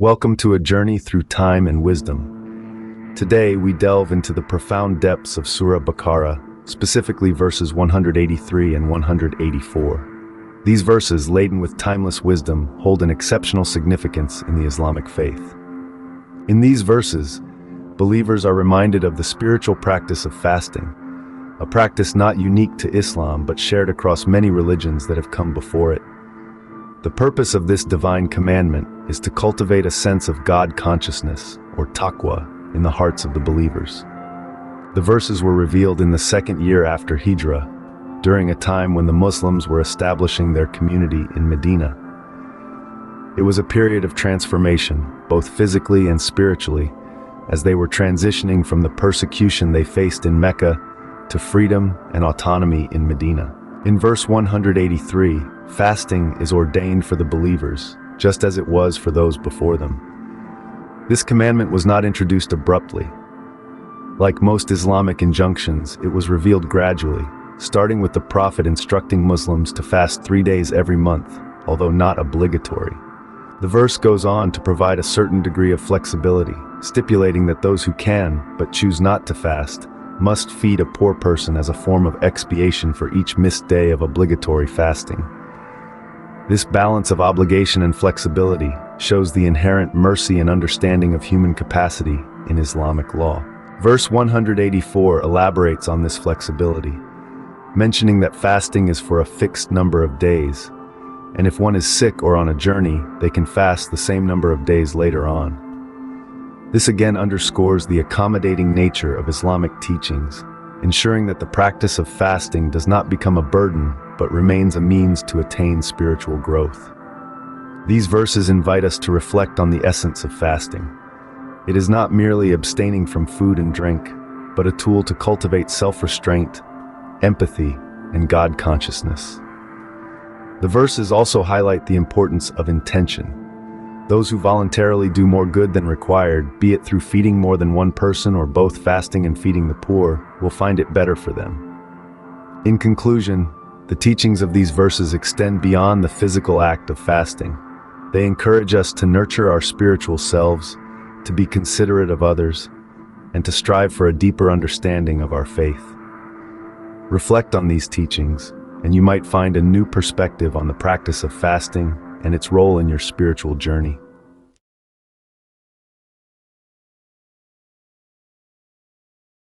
Welcome to a journey through time and wisdom. Today, we delve into the profound depths of Surah Baqarah, specifically verses 183 and 184. These verses, laden with timeless wisdom, hold an exceptional significance in the Islamic faith. In these verses, believers are reminded of the spiritual practice of fasting, a practice not unique to Islam but shared across many religions that have come before it. The purpose of this divine commandment is to cultivate a sense of God consciousness, or taqwa, in the hearts of the believers. The verses were revealed in the second year after Hijrah, during a time when the Muslims were establishing their community in Medina. It was a period of transformation, both physically and spiritually, as they were transitioning from the persecution they faced in Mecca to freedom and autonomy in Medina. In verse 183, fasting is ordained for the believers, just as it was for those before them. This commandment was not introduced abruptly. Like most Islamic injunctions, it was revealed gradually, starting with the Prophet instructing Muslims to fast 3 days every month, although not obligatory. The verse goes on to provide a certain degree of flexibility, stipulating that those who can, but choose not to fast, must feed a poor person as a form of expiation for each missed day of obligatory fasting. This balance of obligation and flexibility shows the inherent mercy and understanding of human capacity in Islamic law. Verse 184 elaborates on this flexibility, mentioning that fasting is for a fixed number of days, and if one is sick or on a journey, they can fast the same number of days later on. This again underscores the accommodating nature of Islamic teachings, ensuring that the practice of fasting does not become a burden, but remains a means to attain spiritual growth. These verses invite us to reflect on the essence of fasting. It is not merely abstaining from food and drink, but a tool to cultivate self-restraint, empathy, and God consciousness. The verses also highlight the importance of intention. Those who voluntarily do more good than required, be it through feeding more than one person or both fasting and feeding the poor, will find it better for them. In conclusion, the teachings of these verses extend beyond the physical act of fasting. They encourage us to nurture our spiritual selves, to be considerate of others, and to strive for a deeper understanding of our faith. Reflect on these teachings, and you might find a new perspective on the practice of fasting and its role in your spiritual journey.